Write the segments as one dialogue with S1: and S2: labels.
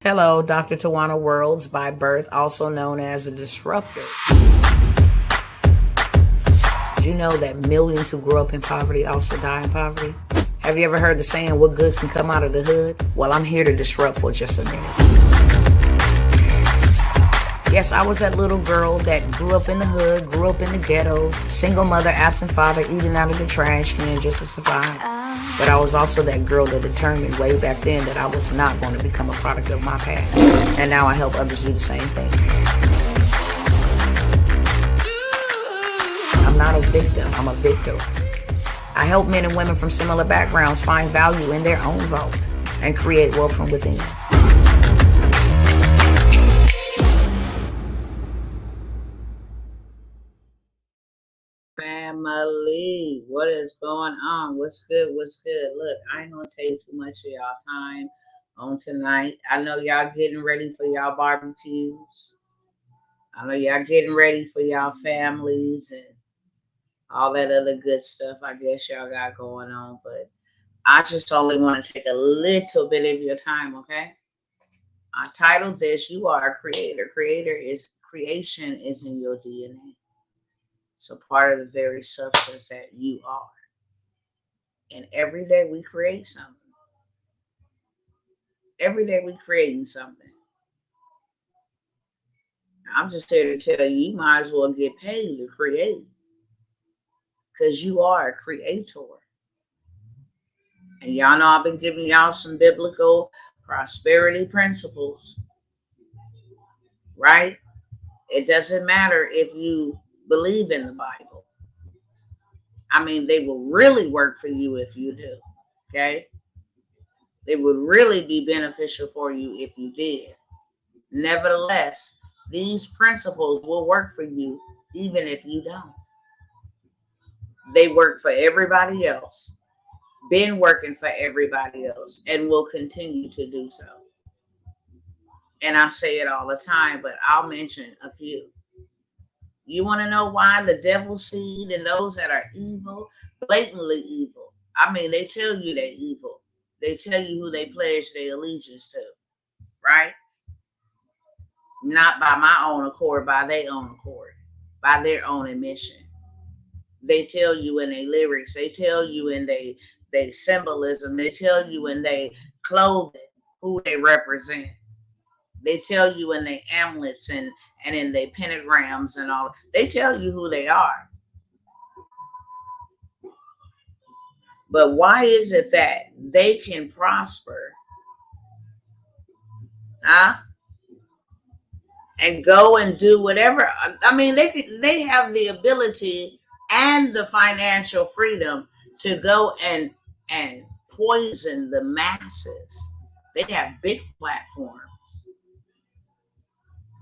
S1: Hello, Dr. Tawana Worlds, by birth also known as a disruptor. Did you know that millions who grew up in poverty also die in poverty? Have you ever heard the saying, what good can come out of the hood? Well, I'm here to disrupt for just a minute. Yes, I was that little girl that grew up in the hood, grew up in the ghetto, single mother, absent father, eating out of the trash can just to survive. But I was also that girl that determined way back then that I was not going to become a product of my past. And now I help others do the same thing. I'm not a victim, I'm a victor. I help men and women from similar backgrounds find value in their own vault and create wealth from within. Family, what is going on? What's good? Look, I ain't gonna take too much of y'all time on tonight. I know y'all getting ready for y'all barbecues. I know y'all getting ready for y'all families and all that other good stuff I guess y'all got going on, but I just only want to take a little bit of your time, okay? I titled this, You Are a Creator. Creation is in your DNA. So part of the very substance that you are. And every day we create something. Every day we creating something. I'm just here to tell you, you might as well get paid to create. Because you are a creator. And y'all know I've been giving y'all some biblical prosperity principles. Right? It doesn't matter if you believe in the Bible. I mean, they will really work for you if you do. Okay? They would really be beneficial for you if you did. Nevertheless, these principles will work for you even if you don't. They work for everybody else. Been working for everybody else and will continue to do so. And I say it all the time, but I'll mention a few. You want to know why the devil's seed and those that are evil, blatantly evil? I mean, they tell you they're evil. They tell you who they pledge their allegiance to, right? Not by my own accord, by their own accord, by their own admission. They tell you in their lyrics, they tell you in their symbolism, they tell you in their clothing who they represent. They tell you in their amulets and in their pentagrams and all. They tell you who they are. But why is it that they can prosper? And go and do whatever. I mean, they have the ability and the financial freedom to go and poison the masses. They have big platforms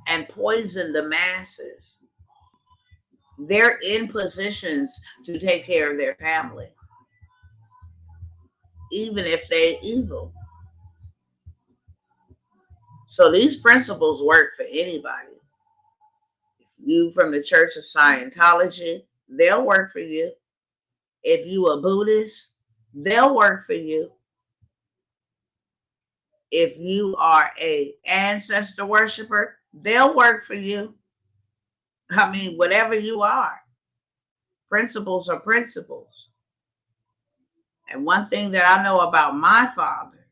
S1: and poison the masses. They're in positions to take care of their family, even if they're evil. So these principles work for anybody. If you from the Church of Scientology, they'll work for you. If you a Buddhist, they'll work for you. If you are a ancestor worshiper, they'll work for you. I mean, whatever you are, principles are principles. And one thing that I know about my father,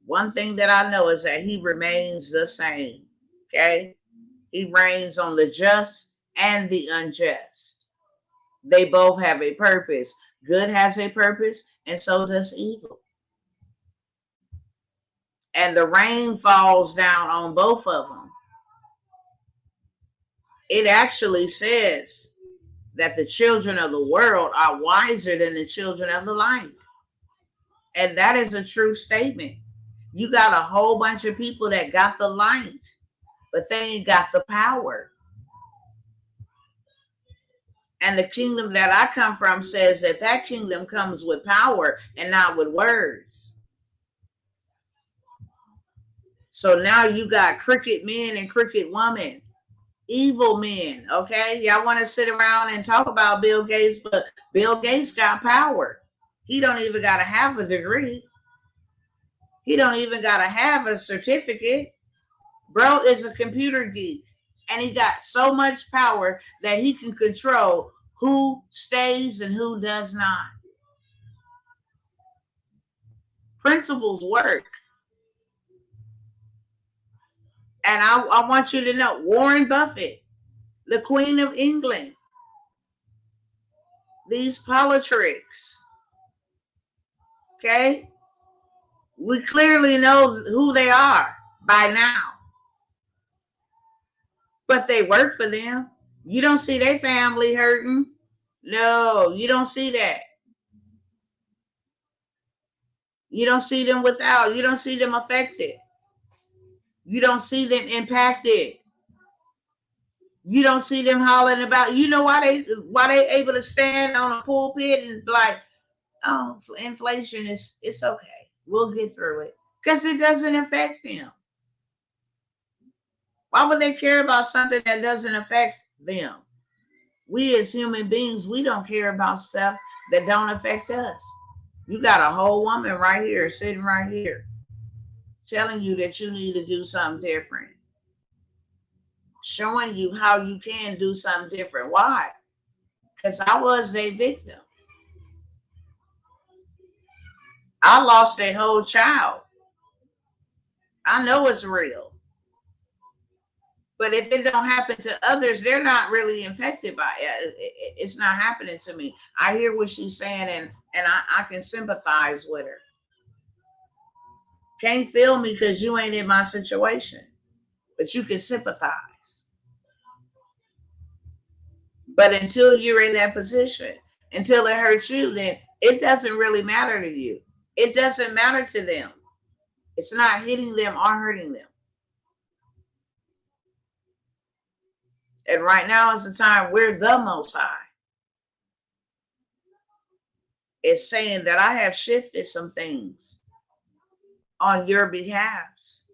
S1: one thing that I know is that he remains the same. Okay? He reigns on the just and the unjust. They both have a purpose. Good has a purpose, and so does evil. And the rain falls down on both of them. It actually says that the children of the world are wiser than the children of the light. And that is a true statement. You got a whole bunch of people that got the light, but they ain't got the power. And the kingdom that I come from says that kingdom comes with power and not with words. So now you got crooked men and crooked women, evil men, okay? Y'all want to sit around and talk about Bill Gates, but Bill Gates got power. He don't even got to have a degree. He don't even got to have a certificate. Bro is a computer geek, and he got so much power that he can control who stays and who does not. Principles work. And I want you to know, Warren Buffett, the Queen of England, these politricks, okay? We clearly know who they are by now. But they work for them. You don't see their family hurting. No, you don't see that. You don't see them without. You don't see them affected. You don't see them impacted. You don't see them hollering about. You know why they able to stand on a pulpit and like, oh, inflation it's okay. We'll get through it. Because it doesn't affect them. Why would they care about something that doesn't affect them? We as human beings, we don't care about stuff that don't affect us. You got a whole woman right here, sitting right here, telling you that you need to do something different. Showing you how you can do something different. Why? Because I was a victim. I lost a whole child. I know it's real. But if it don't happen to others, they're not really infected by it. It's not happening to me. I hear what she's saying, and I can sympathize with her. Can't feel me because you ain't in my situation. But you can sympathize. But until you're in that position, until it hurts you, then it doesn't really matter to you. It doesn't matter to them. It's not hitting them or hurting them. And right now is the time we're the Most High. It's saying that I have shifted some things on your behalves.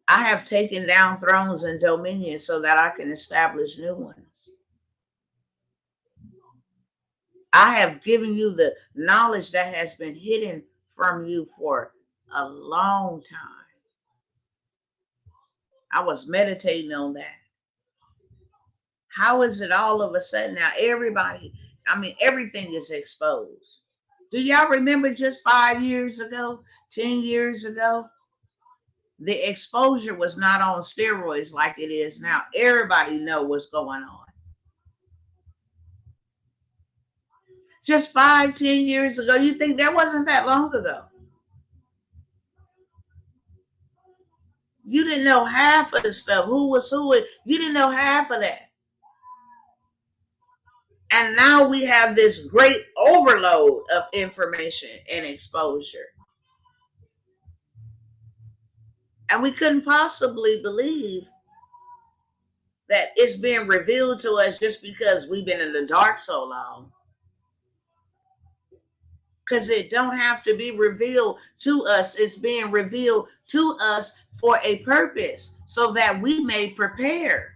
S1: I have taken down thrones and dominions so that I can establish new ones. I have given you the knowledge that has been hidden from you for a long time. I was meditating on that. How is it all of a sudden now everybody, everything is exposed. Do y'all remember just 5 years ago, 10 years ago? The exposure was not on steroids like it is now. Everybody know what's going on. Just 5, 10 years ago, you think that wasn't that long ago? You didn't know half of the stuff. Who was who? You didn't know half of that. And now we have this great overload of information and exposure. And we couldn't possibly believe that it's being revealed to us just because we've been in the dark so long. Because it don't have to be revealed to us. It's being revealed to us for a purpose so that we may prepare.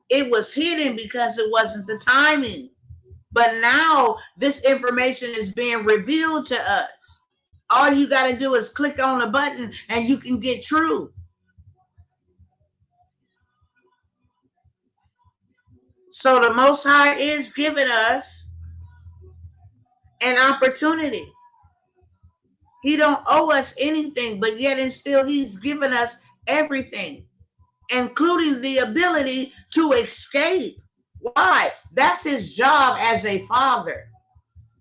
S1: It was hidden because it wasn't the timing. But now this information is being revealed to us. All you got to do is click on a button and you can get truth. So the Most High is giving us an opportunity. He don't owe us anything, but yet and still he's given us everything, including the ability to escape. Why? That's his job as a father.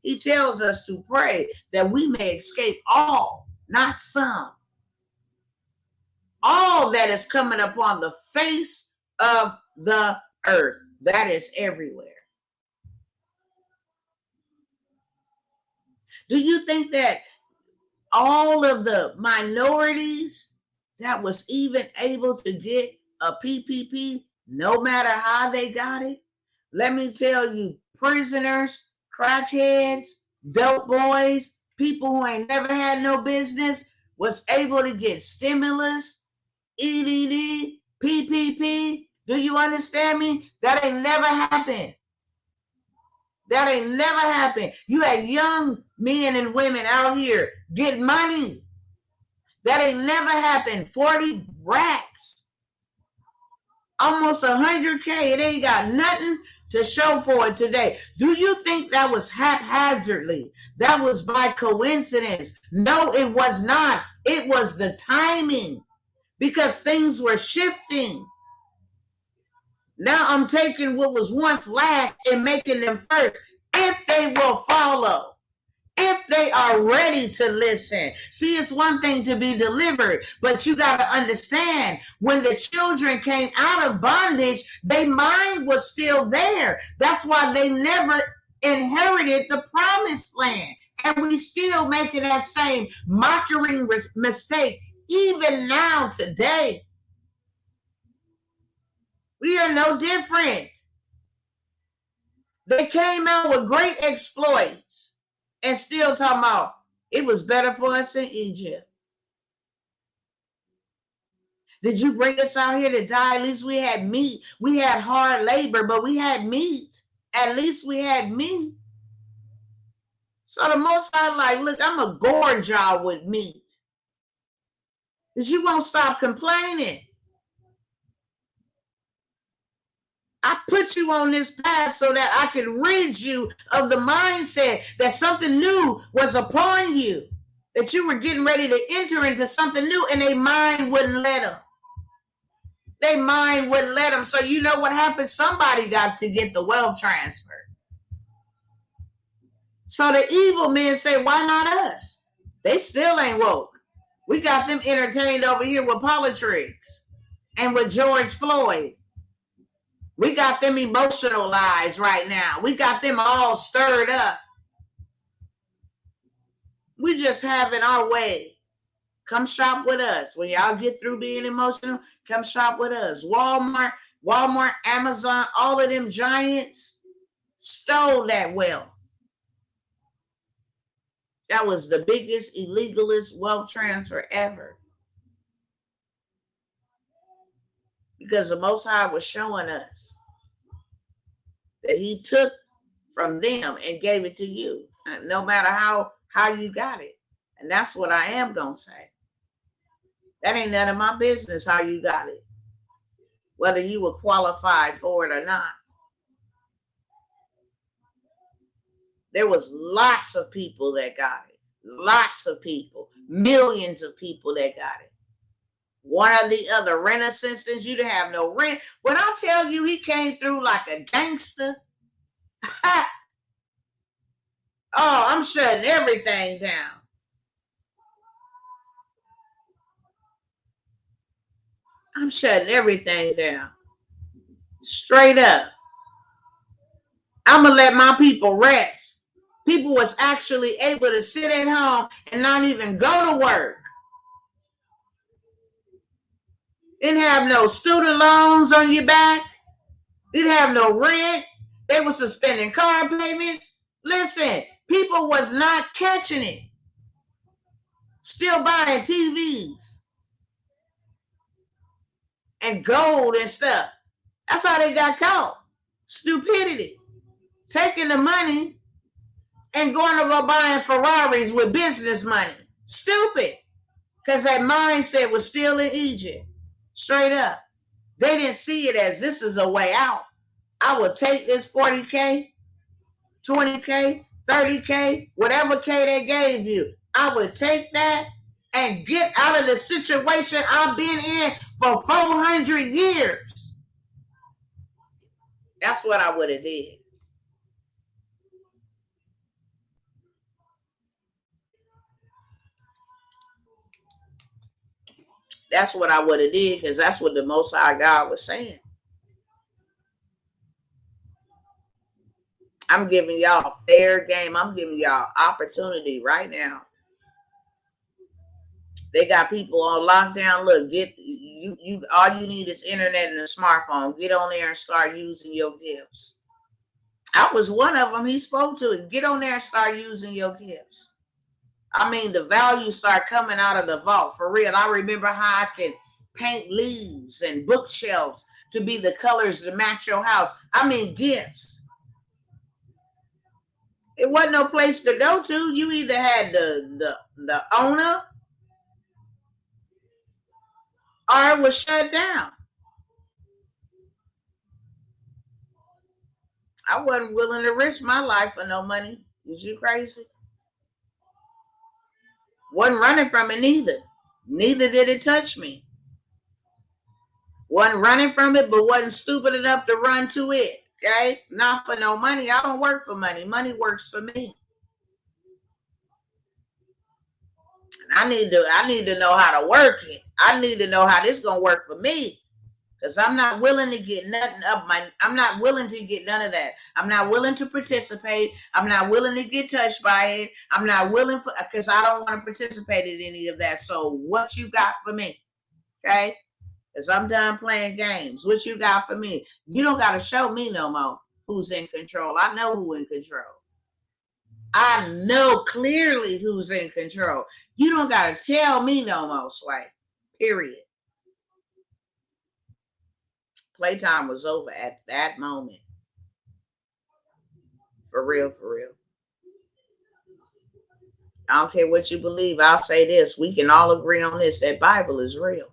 S1: He tells us to pray that we may escape all, not some. All that is coming upon the face of the earth. That is everywhere. Do you think that all of the minorities that was even able to get a PPP, no matter how they got it? Let me tell you, prisoners, crackheads, dope boys, people who ain't never had no business was able to get stimulus, EDD, PPP. Do you understand me? That ain't never happened. That ain't never happened. You had young men and women out here get money. That ain't never happened. 40 racks. Almost 100K. It ain't got nothing to show for it today. Do you think that was haphazardly? That was by coincidence? No, it was not. It was the timing, because things were shifting. Now I'm taking what was once last and making them first, if they will follow, if they are ready to listen. See, it's one thing to be delivered, but you got to understand, when the children came out of bondage, their mind was still there. That's why they never inherited the promised land. And we still making that same mocking mistake even now today. We are no different. They came out with great exploits and still talking about it was better for us in Egypt. Did you bring us out here to die? At least we had meat. We had hard labor, but we had meat. At least we had meat. So the Most High like, look, I'm going to gorge y'all with meat, because you won't stop complaining. I put you on this path so that I can rid you of the mindset that something new was upon you, that you were getting ready to enter into something new, and their mind wouldn't let them. Their mind wouldn't let them. So you know what happened? Somebody got to get the wealth transfer. So the evil men say, why not us? They still ain't woke. We got them entertained over here with politics and with George Floyd. We got them emotionalized right now. We got them all stirred up. We just having our way. Come shop with us. When y'all get through being emotional, come shop with us. Walmart, Amazon, all of them giants stole that wealth. That was the biggest illegalist wealth transfer ever. Because the Most High was showing us that he took from them and gave it to you, no matter how you got it. And that's what I am going to say. That ain't none of my business how you got it, whether you were qualified for it or not. There was lots of people that got it. Lots of people. Millions of people that got it. One or the other. Rent assistance, you didn't have no rent. When I tell you he came through like a gangster, oh, I'm shutting everything down. I'm shutting everything down. Straight up. I'm going to let my people rest. People was actually able to sit at home and not even go to work. Didn't have no student loans on your back. Didn't have no rent. They were suspending car payments. Listen, people was not catching it. Still buying TVs and gold and stuff. That's how they got caught. Stupidity. Taking the money and going to go buying Ferraris with business money. Stupid. Because that mindset was still in Egypt. Straight up. They didn't see it as this is a way out. I will take this 40K, 20K, 30K, whatever K they gave you. I would take that and get out of the situation I've been in for 400 years. That's what I would have did. That's what I would have did, because that's what the Most High God was saying. I'm giving y'all fair game. I'm giving y'all opportunity right now. They got people on lockdown. Look, you all you need is internet and a smartphone. Get on there and start using your gifts. I was one of them he spoke to. Get on there and start using your gifts. I mean, the value start coming out of the vault. For real, I remember how I could paint leaves and bookshelves to be the colors to match your house. I mean, gifts. It wasn't no place to go to. You either had the owner or it was shut down. I wasn't willing to risk my life for no money. Is you crazy? Wasn't running from it neither. Neither did it touch me. Wasn't running from it, but wasn't stupid enough to run to it. Okay? Not for no money. I don't work for money. Money works for me. I need to know how to work it. I need to know how this gonna work for me. Because I'm not willing to get nothing I'm not willing to get none of that. I'm not willing to participate. I'm not willing to get touched by it. I'm not willing because I don't want to participate in any of that. So what you got for me? Okay? Because I'm done playing games. What you got for me? You don't got to show me no more who's in control. I know who's in control. I know clearly who's in control. You don't got to tell me no more, Sway. Period. Playtime was over at that moment. For real, for real. I don't care what you believe. I'll say this. We can all agree on this. That Bible is real.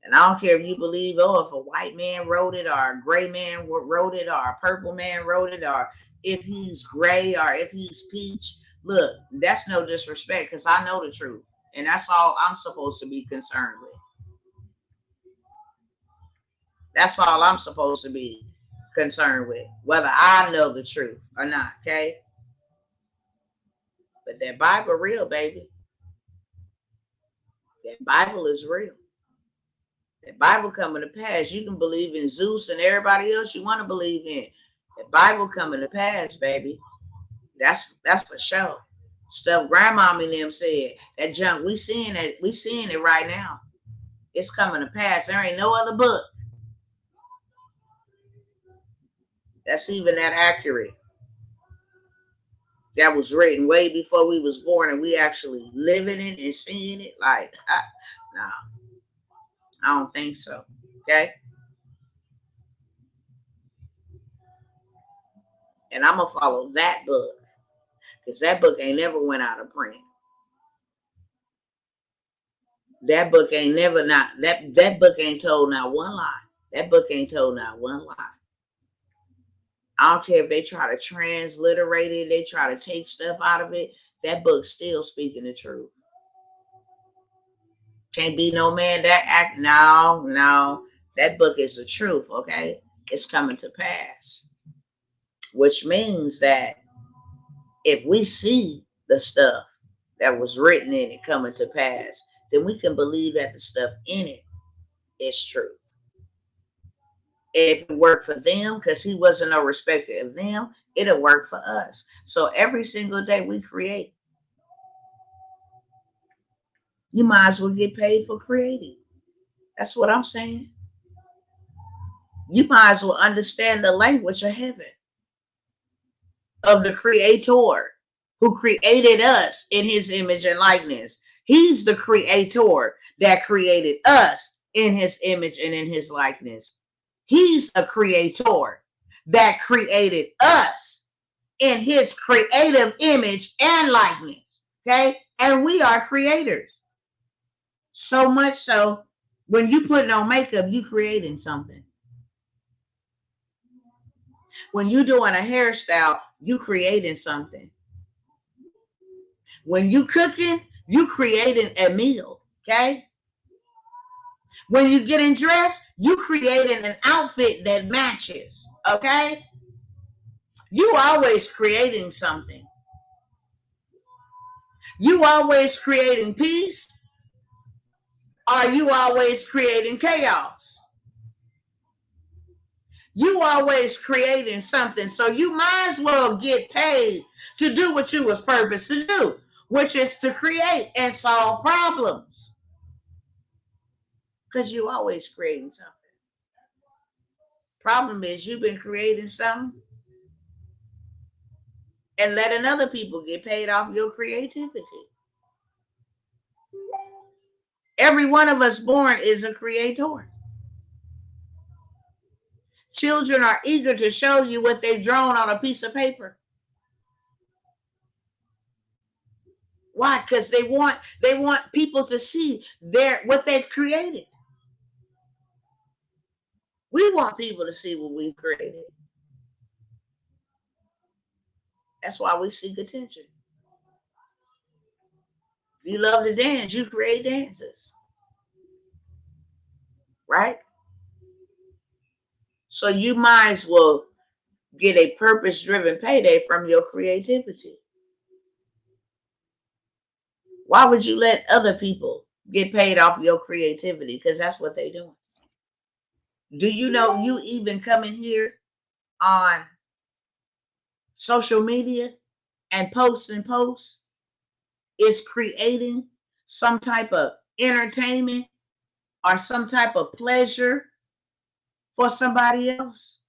S1: And I don't care if you believe, if a white man wrote it, or a gray man wrote it, or a purple man wrote it, or if he's gray, or if he's peach. Look, that's no disrespect because I know the truth. And that's all I'm supposed to be concerned with. That's all I'm supposed to be concerned with, whether I know the truth or not, okay? But that Bible real, baby. That Bible is real. That Bible coming to pass. You can believe in Zeus and everybody else you want to believe in. That Bible coming to pass, baby. That's for sure. Stuff grandmommy and them said. That junk, we seeing it right now. It's coming to pass. There ain't no other book that's even that accurate. That was written way before we was born and we actually living it and seeing it. Like, no. I don't think so. Okay? And I'm going to follow that book. Because that book ain't never went out of print. That book ain't never that book ain't told not one lie. That book ain't told not one lie. I don't care if they try to transliterate it, they try to take stuff out of it. That book's still speaking the truth. Can't be no man that act. No. That book is the truth, okay? It's coming to pass. Which means that if we see the stuff that was written in it coming to pass, then we can believe that the stuff in it is truth. If it worked for them, because he wasn't no respecter of them, it'll work for us. So every single day we create. You might as well get paid for creating. That's what I'm saying. You might as well understand the language of heaven, of the Creator who created us in his image and likeness. He's the Creator that created us in his image and in his likeness. He's a Creator that created us in his creative image and likeness. Okay? And we are creators. So much so, when you put on makeup, you creating something. When you doing a hairstyle, you creating something. When you cooking, you creating a meal. Okay? When you getting dressed, you creating an outfit that matches. Okay? You always creating something. You always creating peace. Are you always creating chaos? You always creating something. So you might as well get paid to do what you was purposed to do, which is to create and solve problems. Because you always creating something. Problem is you've been creating something and letting other people get paid off your creativity. Every one of us born is a creator. Children are eager to show you what they've drawn on a piece of paper. Why? Because they want people to see what they've created. We want people to see what we've created. That's why we seek attention. If you love to dance, you create dances. Right? So you might as well get a purpose-driven payday from your creativity. Why would you let other people get paid off your creativity? Because that's what they're doing. Do you know you even coming here on social media and post is creating some type of entertainment or some type of pleasure for somebody else?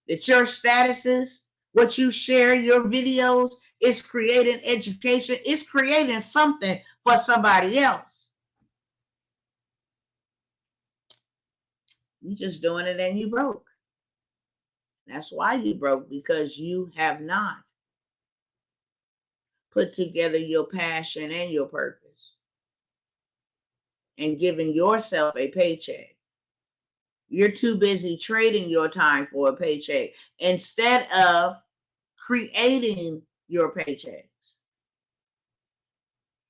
S1: That your statuses, what you share, your videos, is creating education. It's creating something for somebody else. You just doing it and you broke. That's why you broke, because you have not put together your passion and your purpose and given yourself a paycheck. You're too busy trading your time for a paycheck instead of creating your paychecks.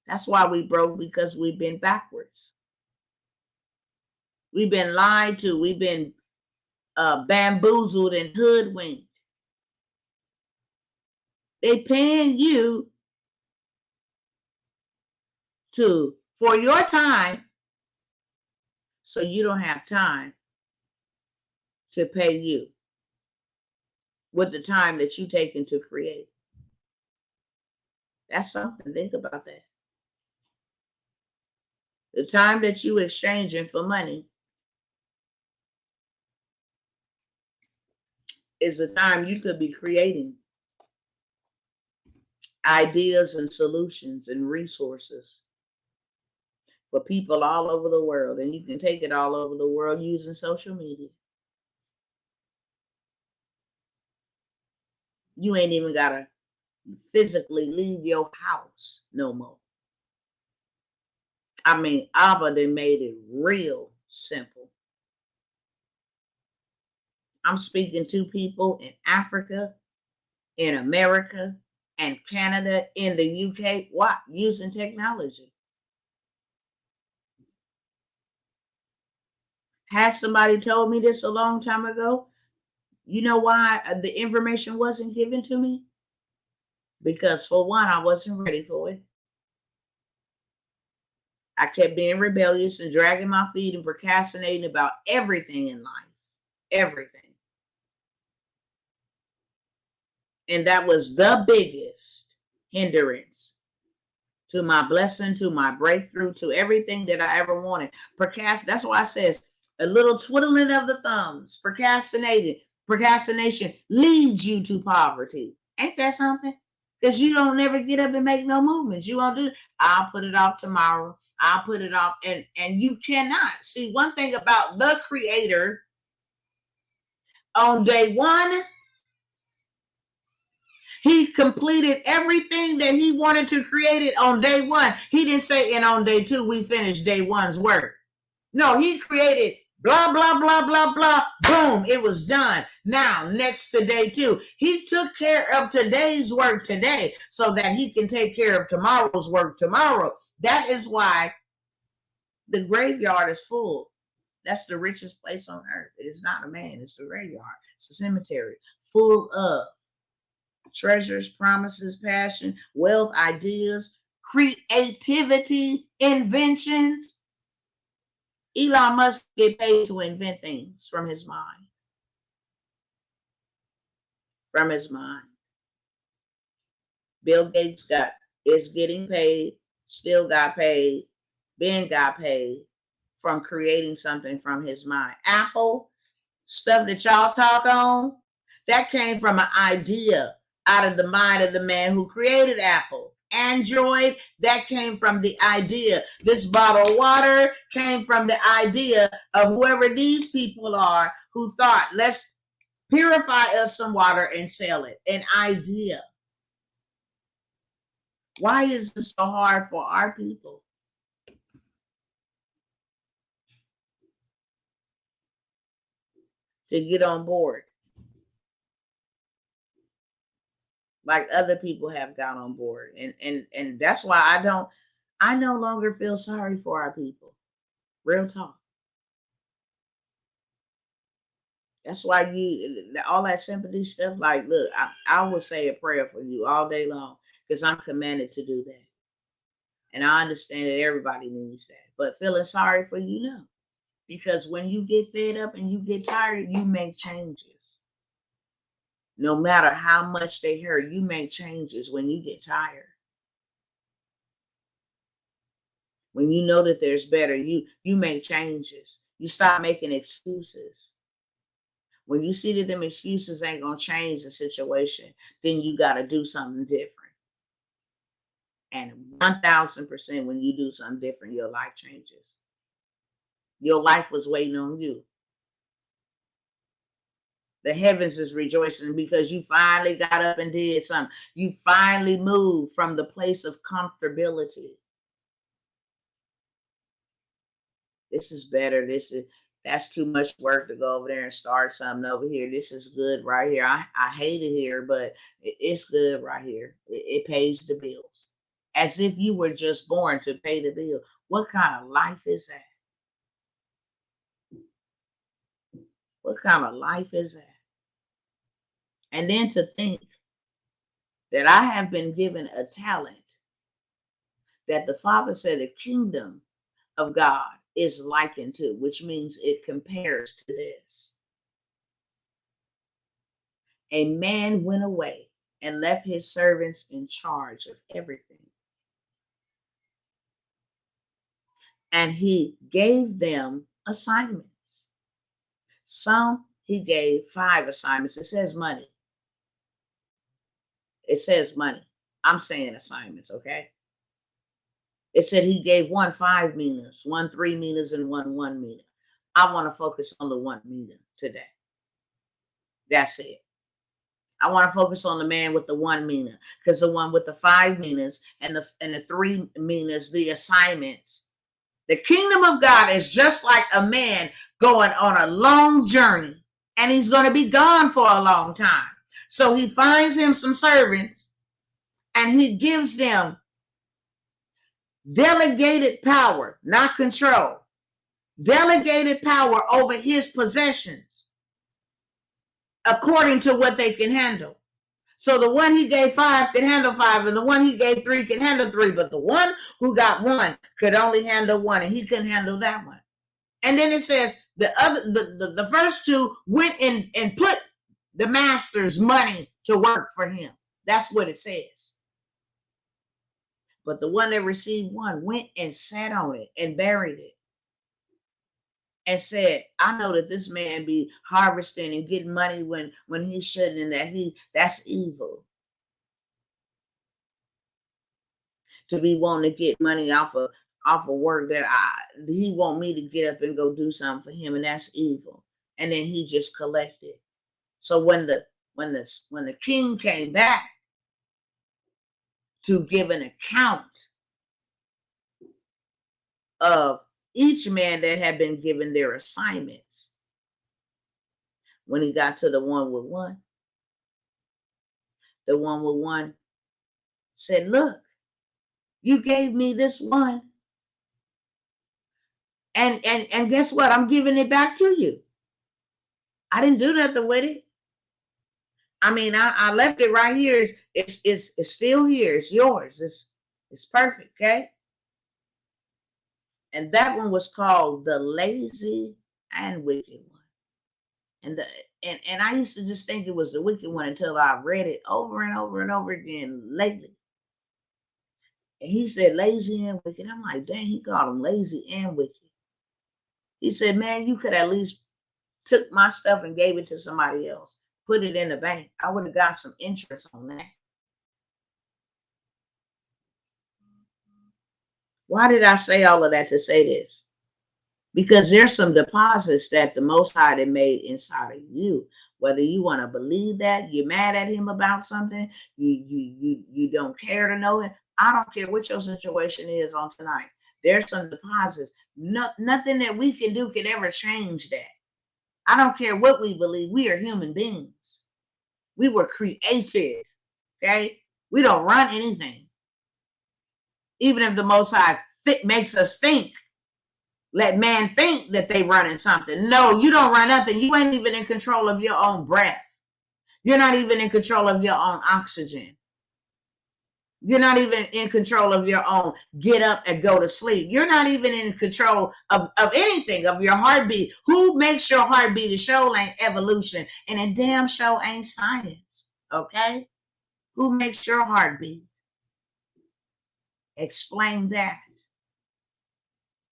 S1: That's why we broke, because we've been backwards. We've been lied to. We've been bamboozled and hoodwinked. They paying you for your time, so you don't have time to pay you with the time that you taken to create. That's something. Think about that. The time that you exchanging for money is the time you could be creating ideas and solutions and resources for people all over the world. And you can take it all over the world using social media. You ain't even got to physically leave your house no more. I mean, Abba, they made it real simple. I'm speaking to people in Africa, in America, and Canada, in the UK. What? Using technology. Had somebody told me this a long time ago, you know why the information wasn't given to me? Because for one, I wasn't ready for it. I kept being rebellious and dragging my feet and procrastinating about everything in life. Everything. And that was the biggest hindrance to my blessing, to my breakthrough, to everything that I ever wanted. That's why I says a little twiddling of the thumbs, procrastination leads you to poverty. Ain't that something? Because you don't never get up and make no movements. You won't do it. I'll put it off tomorrow. I'll put it off. And you cannot. See, one thing about the Creator, on day one, he completed everything that he wanted to create it on day one. He didn't say, and on day two, we finished day one's work. No, he created blah, blah, blah, blah, blah. Boom, it was done. Now, next to day two, he took care of today's work today so that he can take care of tomorrow's work tomorrow. That is why the graveyard is full. That's the richest place on earth. It is not a man. It's the graveyard. It's a cemetery full of treasures, promises, passion, wealth, ideas, creativity, inventions. Elon Musk get paid to invent things from his mind. From his mind. Bill Gates is getting paid, still got paid, Ben got paid from creating something from his mind. Apple, stuff that y'all talk on, that came from an idea out of the mind of the man who created Apple. Android, that came from the idea. This bottle of water came from the idea of whoever these people are who thought, let's purify us some water and sell it. An idea. Why is it so hard for our people to get on board like other people have got on board? And that's why I no longer feel sorry for our people. Real talk. That's why all that sympathy stuff, like, look, I will say a prayer for you all day long because I'm commanded to do that. And I understand that everybody needs that. But feeling sorry for you, no. Because when you get fed up and you get tired, you make changes. No matter how much they hurt, you make changes when you get tired. When you know that there's better, you make changes. You stop making excuses. When you see that them excuses ain't gonna change the situation, then you gotta do something different. And 1000% when you do something different, your life changes. Your life was waiting on you. The heavens is rejoicing because you finally got up and did something. You finally moved from the place of comfortability. This is better. That's too much work to go over there and start something over here. This is good right here. I hate it here, but it's good right here. It pays the bills. As if you were just born to pay the bill. What kind of life is that? What kind of life is that? And then to think that I have been given a talent that the Father said the kingdom of God is likened to, which means it compares to this. A man went away and left his servants in charge of everything. And he gave them assignments. Some he gave 5 assignments. It says money. It says money. I'm saying assignments, okay? It said he gave one 5 minas, one 3 minas, and one 1 mina. I want to focus on the 1 mina today. That's it. I want to focus on the man with the 1 mina, because the one with the 5 minas and the 3 minas, the assignments. The kingdom of God is just like a man going on a long journey, and he's going to be gone for a long time. So he finds him some servants, and he gives them delegated power, not control. Delegated power over his possessions according to what they can handle. So the one he gave 5 could handle 5, and the one he gave 3 could handle 3, but the one who got 1 could only handle 1, and he couldn't handle that one. And then it says the first 2 went in and put the master's money to work for him. That's what it says. But the one that received 1 went and sat on it and buried it. And said, I know that this man be harvesting and getting money when he shouldn't, and that's evil. To be wanting to get money off of work that he want me to get up and go do something for him, and that's evil. And then he just collected. So when the king came back to give an account of each man that had been given their assignments, when he got to the one with 1, the one with 1 said, look, you gave me this 1, and guess what? I'm giving it back to you. I didn't do nothing with it. I mean, I left it right here. It's still here. It's yours. It's perfect, okay? And that one was called the lazy and wicked one. And I used to just think it was the wicked one until I read it over and over and over again lately. And he said lazy and wicked. I'm like, dang, he called him lazy and wicked. He said, man, you could at least took my stuff and gave it to somebody else. Put it in the bank. I would have got some interest on that. Why did I say all of that to say this? Because there's some deposits that the Most High had made inside of you. Whether you want to believe that, you're mad at him about something, you don't care to know it, I don't care what your situation is on tonight. There's some deposits. Nothing that we can do can ever change that. I don't care what we believe. We are human beings. We were created. Okay? We don't run anything. Even if the Most High makes us think, let man think that they running something. No, you don't run nothing. You ain't even in control of your own breath. You're not even in control of your own oxygen. You're not even in control of your own get up and go to sleep. You're not even in control of anything, of your heartbeat. Who makes your heartbeat? A show ain't evolution, and a damn show ain't science. Okay? Who makes your heartbeat? Explain that.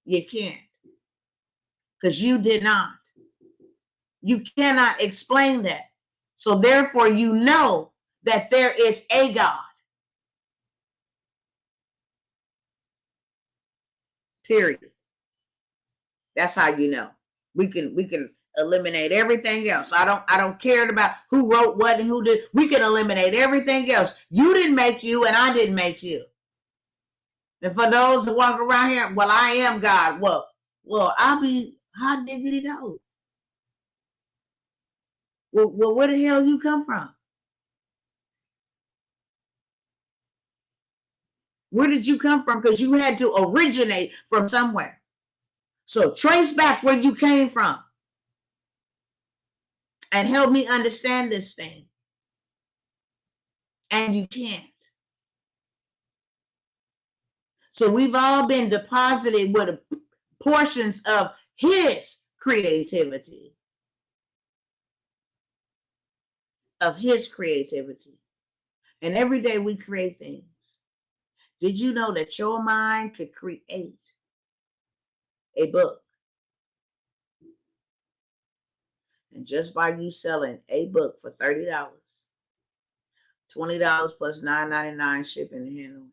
S1: You can't. Because you did not. You cannot explain that. So therefore, you know that there is a God. Period. That's how you know. We can eliminate everything else. I don't care about who wrote what and who did. We can eliminate everything else. You didn't make you, and I didn't make you. And for those who walk around here, well, I am God. Well, I'll be hot diggity dog. Well, where the hell you come from? Where did you come from? Because you had to originate from somewhere. So trace back where you came from and help me understand this thing. And you can't. So we've all been deposited with portions of his creativity. Of his creativity. And every day we create things. Did you know that your mind could create a book? And just by you selling a book for $30, $20 plus $9.99 shipping and handling,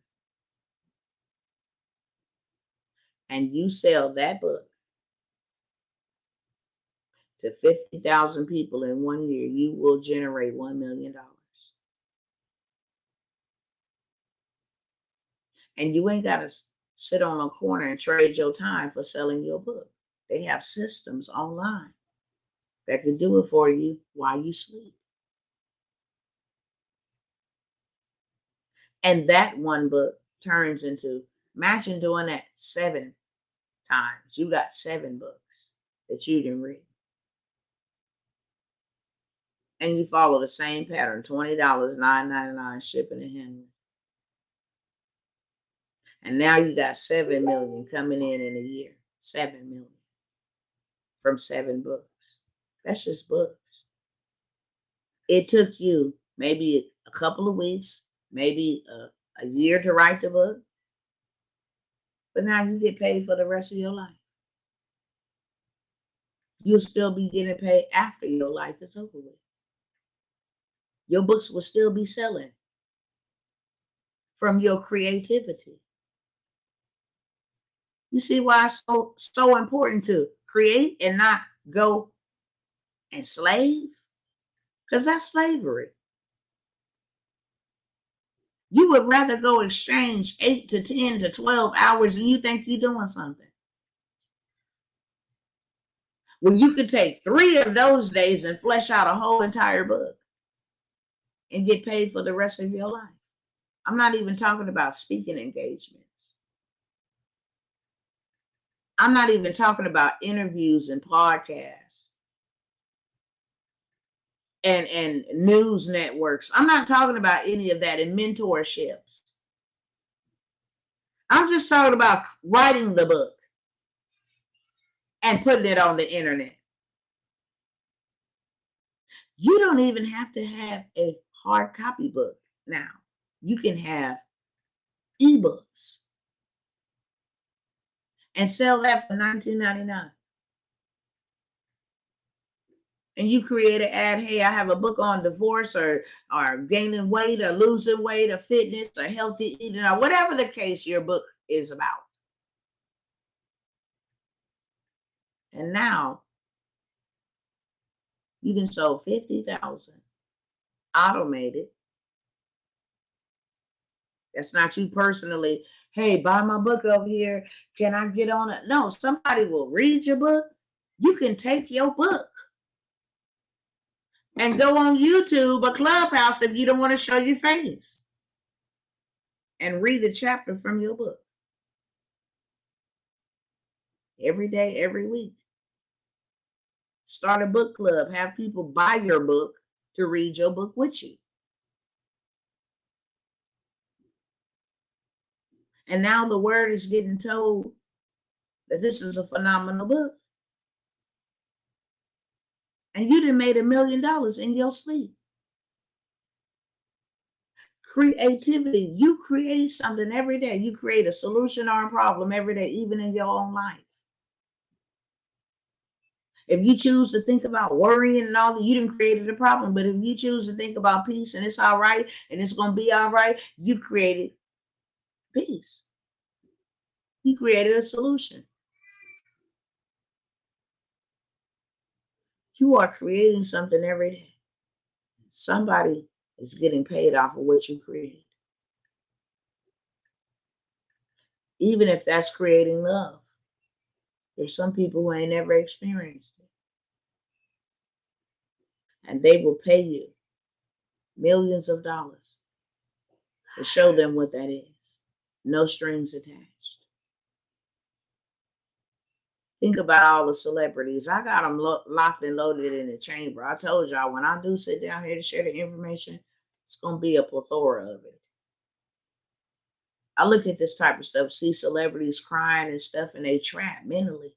S1: and you sell that book to 50,000 people in 1 year, you will generate $1 million. And you ain't got to sit on a corner and trade your time for selling your book. They have systems online that can do it for you while you sleep. And that one book turns into, imagine doing that 7 times. You got 7 books that you didn't read. And you follow the same pattern, $20, $9.99 shipping and handling. And now you got 7 million coming in a year. 7 million from 7 books. That's just books. It took you maybe a couple of weeks, maybe a year to write the book. But now you get paid for the rest of your life. You'll still be getting paid after your life is over with. Your books will still be selling from your creativity. You see why it's so important to create and not go and slave? Because that's slavery. You would rather go exchange 8 to 10 to 12 hours and you think you're doing something. Well, you could take 3 of those days and flesh out a whole entire book and get paid for the rest of your life. I'm not even talking about speaking engagements. I'm not even talking about interviews and podcasts and news networks. I'm not talking about any of that and mentorships. I'm just talking about writing the book and putting it on the internet. You don't even have to have a hard copy book now. You can have ebooks and sell that for $19.99. And you create an ad, hey, I have a book on divorce or gaining weight or losing weight or fitness or healthy eating or whatever the case your book is about. And now you done sold 50,000, automated, That's not you personally. Hey, buy my book over here. Can I get on it? No, somebody will read your book. You can take your book and go on YouTube or Clubhouse if you don't want to show your face and read a chapter from your book every day, every week. Start a book club. Have people buy your book to read your book with you. And now the word is getting told that this is a phenomenal book. And you done made $1 million in your sleep. Creativity. You create something every day. You create a solution or a problem every day, even in your own life. If you choose to think about worrying and all that, you didn't create a problem. But if you choose to think about peace and it's all right and it's going to be all right, you created peace. You created a solution. You are creating something every day. Somebody is getting paid off of what you create. Even if that's creating love. There's some people who ain't never experienced it. And they will pay you millions of dollars to show them what that is. No strings attached. Think about all the celebrities. I got them locked and loaded in the chamber. I told y'all, when I do sit down here to share the information, it's going to be a plethora of it. I look at this type of stuff, see celebrities crying and stuff, and they trap mentally.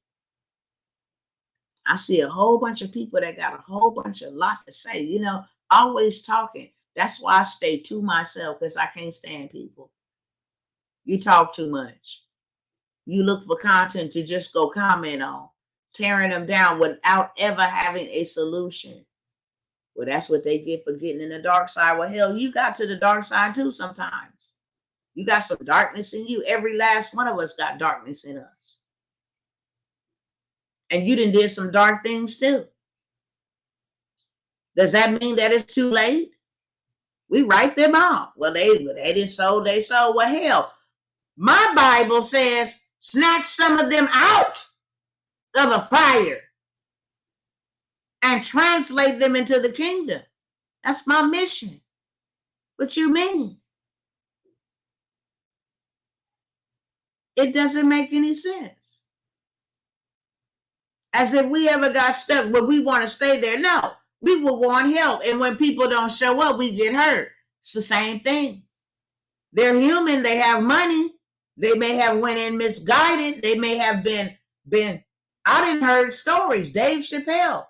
S1: I see a whole bunch of people that got a whole bunch of lot to say, always talking. That's why I stay to myself, because I can't stand people. You talk too much. You look for content to just go comment on, tearing them down without ever having a solution. Well, that's what they get for getting in the dark side. Well, hell, you got to the dark side too sometimes. You got some darkness in you. Every last one of us got darkness in us. And you done did some dark things too. Does that mean that it's too late? We write them off. Well, they didn't sow, they sow. Well, hell, my Bible says, snatch some of them out of the fire and translate them into the kingdom. That's my mission. What you mean? It doesn't make any sense. As if we ever got stuck where we want to stay there. No, we will want help. And when people don't show up, we get hurt. It's the same thing. They're human. They have money. They may have went in misguided. They may have been. I didn't heard stories. Dave Chappelle.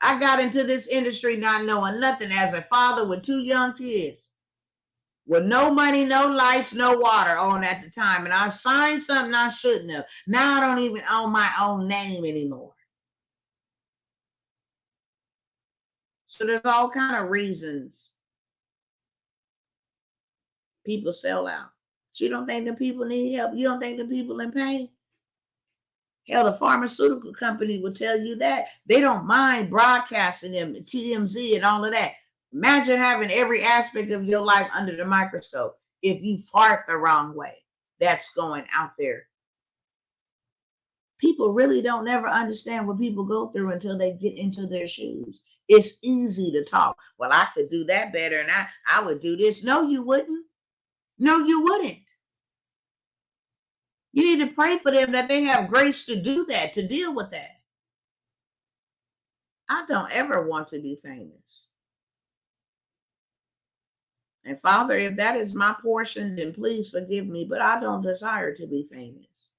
S1: I got into this industry not knowing nothing as a father with 2 young kids. With no money, no lights, no water on at the time. And I signed something I shouldn't have. Now I don't even own my own name anymore. So there's all kind of reasons people sell out. But you don't think the people need help? You don't think the people in pain? Hell, the pharmaceutical company will tell you that. They don't mind broadcasting them, TMZ and all of that. Imagine having every aspect of your life under the microscope. If you fart the wrong way, that's going out there. People really don't ever understand what people go through until they get into their shoes. It's easy to talk. Well, I could do that better and I would do this. No, you wouldn't. No, you wouldn't. You need to pray for them that they have grace to do that, to deal with that. I don't ever want to be famous. And Father, if that is my portion, then please forgive me, but I don't desire to be famous.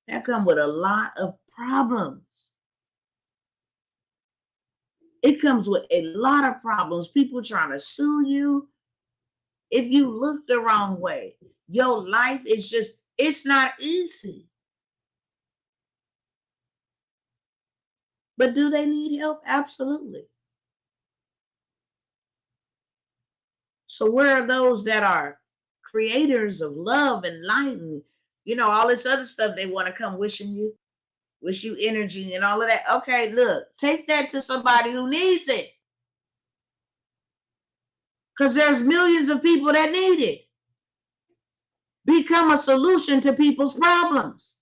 S1: That comes with a lot of problems. It comes with a lot of problems. People trying to sue you. If you look the wrong way, your life is just, it's not easy. But do they need help? Absolutely. So where are those that are creators of love and light and, all this other stuff they want to come wish you energy and all of that? Okay, look, take that to somebody who needs it. because there's millions of people that need it. Become a solution to people's problems.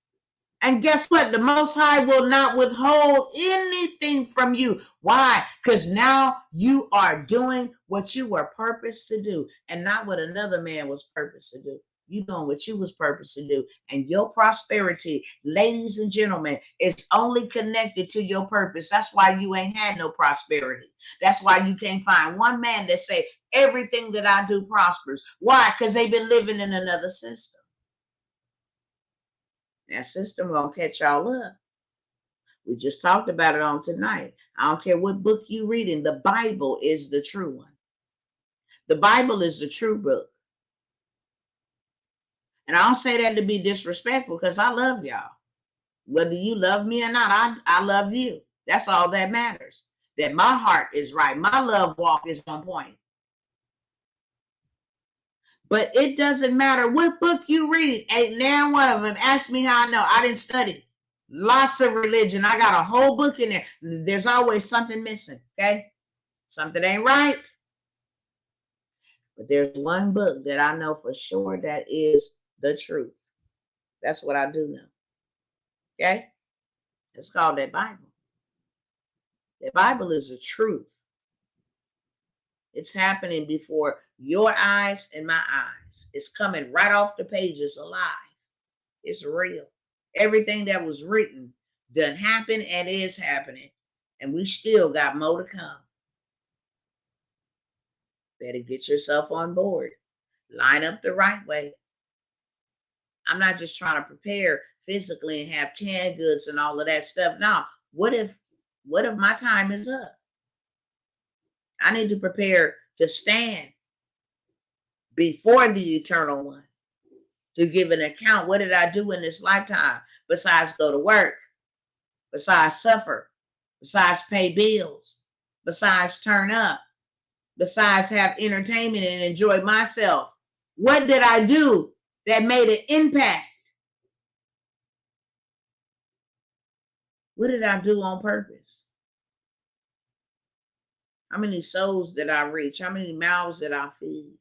S1: And guess what? The Most High will not withhold anything from you. Why? Because now you are doing what you were purposed to do and not what another man was purposed to do. You doing what you was purposed to do. And your prosperity, ladies and gentlemen, is only connected to your purpose. That's why you ain't had no prosperity. That's why you can't find one man that say everything that I do prospers. Why? Because they've been living in another system. That system gonna catch y'all up. We just talked about it on tonight. I don't care what book you reading. The Bible is the true one. The Bible is the true book. And I don't say that to be disrespectful because I love y'all. Whether you love me or not, I love you. That's all that matters. That my heart is right. My love walk is on point. But it doesn't matter what book you read. Ain't now one of them. Ask me how I know. I didn't study. Lots of religion. I got a whole book in there. There's always something missing. Okay? Something ain't right. But there's one book that I know for sure that is the truth. That's what I do know. Okay? It's called that Bible. The Bible is the truth. It's happening before your eyes and my eyes. It's coming right off the pages alive. It's real. Everything that was written done happened and is happening. And we still got more to come. Better get yourself on board. Line up the right way. I'm not just trying to prepare physically and have canned goods and all of that stuff. Now, what if my time is up? I need to prepare to stand before the eternal one to give an account. What did I do in this lifetime besides go to work, besides suffer, besides pay bills, besides turn up, besides have entertainment and enjoy myself? What did I do that made an impact? What did I do on purpose? How many souls did I reach? How many mouths did I feed?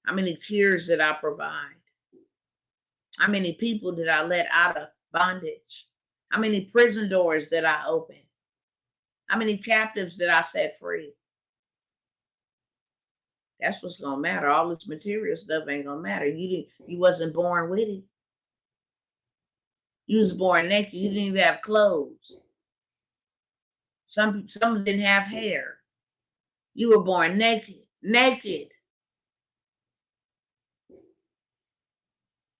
S1: How many cures did I provide? How many people did I let out of bondage? How many prison doors did I open? How many captives did I set free? That's what's gonna matter. All this material stuff ain't gonna matter. You wasn't born with it. You was born naked. You didn't even have clothes. Some didn't have hair. You were born naked. Naked.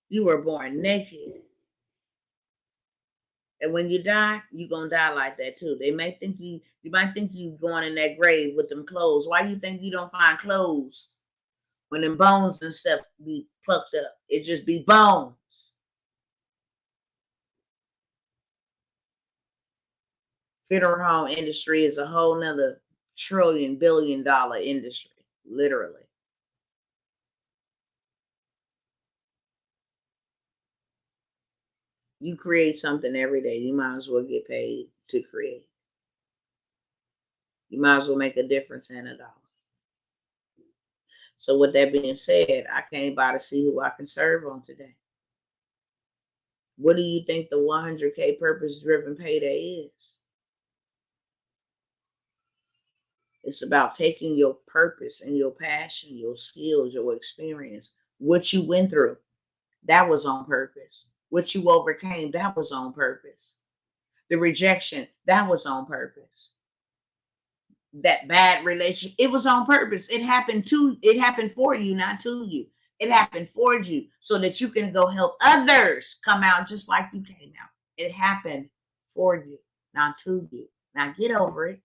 S1: You were born naked. And when you die, you're gonna die like that too. They may think you might think you going in that grave with them clothes. Why you think you don't find clothes when them bones and stuff be plucked up? It just be bones. Funeral home industry is a whole nother $1 trillion industry, literally. You create something every day. You might as well get paid to create. You might as well make a difference in $1. So with that being said, I came by to see who I can serve on today. What do you think the 100K purpose-driven payday is? It's about taking your purpose and your passion, your skills, your experience, what you went through. That was on purpose. What you overcame, that was on purpose. The rejection, that was on purpose. That bad relationship, it was on purpose. It happened for you, not to you. It happened for you so that you can go help others come out just like you came out. It happened for you, not to you. Now get over it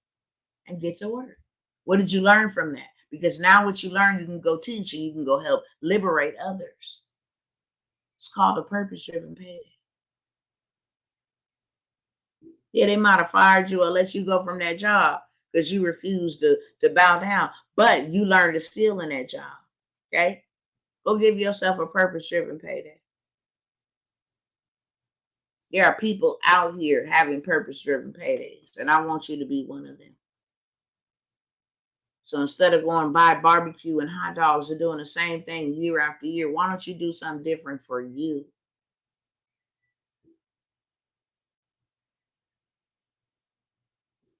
S1: and get to work. What did you learn from that? Because now what you learn, you can go teach and you can go help liberate others. It's called a purpose-driven payday. Yeah, they might have fired you or let you go from that job because you refused to bow down, but you learned a skill in that job. Okay? Go give yourself a purpose-driven payday. There are people out here having purpose-driven paydays, and I want you to be one of them. So instead of going buy barbecue and hot dogs and doing the same thing year after year, why don't you do something different for you?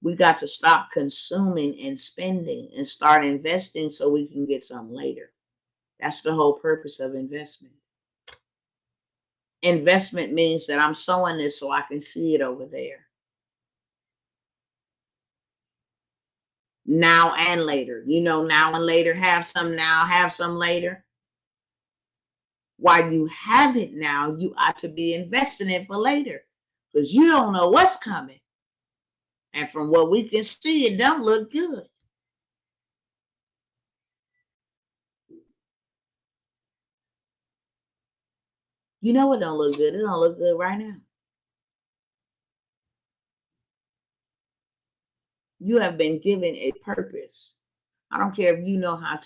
S1: We got to stop consuming and spending and start investing so we can get some later. That's the whole purpose of investment. Investment means that I'm sowing this so I can see it over there. Now and later. You know, now and later. Have some now, have some later. While you have it now, you ought to be investing it for later. Because you don't know what's coming. And from what we can see, it don't look good. You know it don't look good. It don't look good right now. You have been given a purpose. I don't care if you know how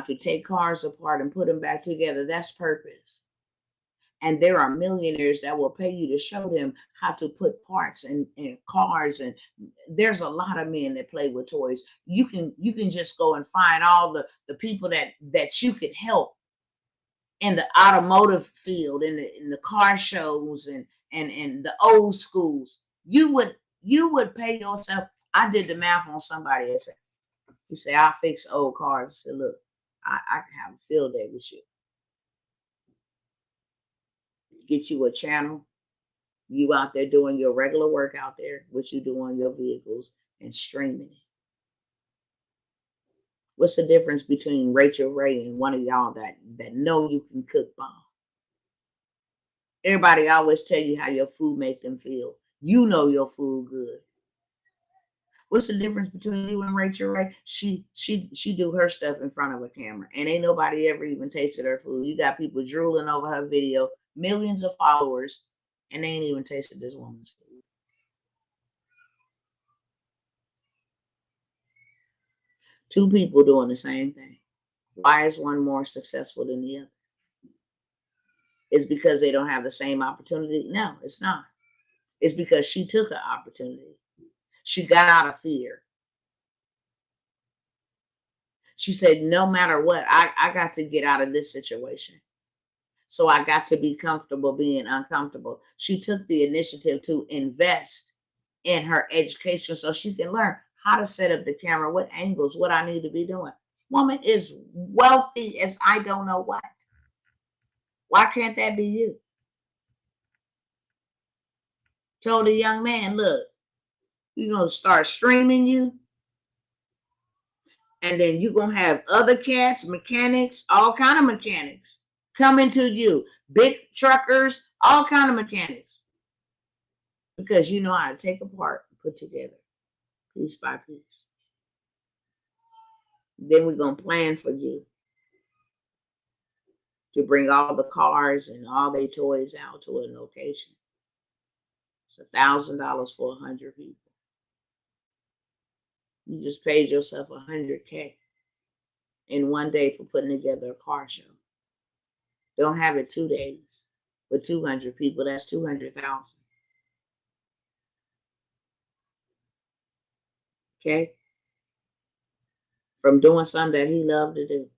S1: to take cars apart and put them back together. That's purpose. And there are millionaires that will pay you to show them how to put parts in cars. And there's a lot of men that play with toys. You can just go and find all the people that you could help in the automotive field, in the car shows and the old schools. You would pay yourself. I did the math on somebody. He said, I'll fix old cars. I said, look, I can have a field day with you. Get you a channel. You out there doing your regular work out there, what you do on your vehicles, and streaming it. What's the difference between Rachel Ray and one of y'all that know you can cook bomb? Everybody always tell you how your food make them feel. You know your food good. What's the difference between you and Rachel Ray? She do her stuff in front of a camera, and ain't nobody ever even tasted her food. You got people drooling over her video, millions of followers, and they ain't even tasted this woman's food. Two people doing the same thing. Why is one more successful than the other? It's because they don't have the same opportunity? No, it's not. It's because she took an opportunity. She got out of fear. She said, no matter what, I got to get out of this situation. So I got to be comfortable being uncomfortable. She took the initiative to invest in her education so she can learn how to set up the camera, what angles, what I need to be doing. Woman is wealthy as I don't know what. Why can't that be you? Told the young man, look, we're going to start streaming you. And then you're going to have other cats, mechanics, all kind of mechanics coming to you. Big truckers, all kind of mechanics. Because you know how to take apart and put together piece by piece. Then we're going to plan for you to bring all the cars and all their toys out to a location. It's $1,000 for 100 people. You just paid yourself $100K in one day for putting together a car show. Don't have it 2 days. With 200 people, that's 200,000. Okay? From doing something that he loved to do.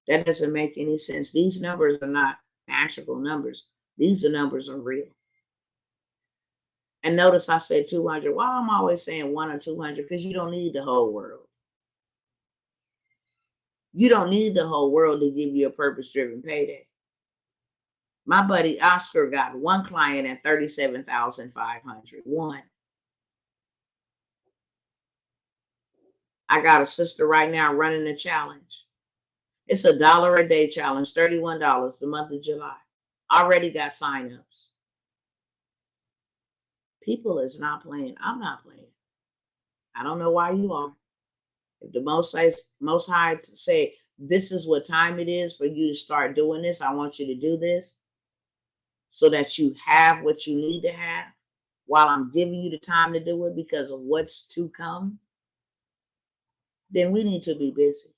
S1: That doesn't make any sense. These numbers are not magical numbers. These numbers are real. And notice I said 200. Why am I always saying 1 or 200? Because you don't need the whole world. You don't need the whole world to give you a purpose-driven payday. My buddy Oscar got one client at $37,500. One. I got a sister right now running a challenge. It's $1 a day challenge, $31 the month of July. Already got signups. People is not playing. I'm not playing. I don't know why you are. If the Most High say, this is what time it is for you to start doing this, I want you to do this so that you have what you need to have while I'm giving you the time to do it because of what's to come, then we need to be busy.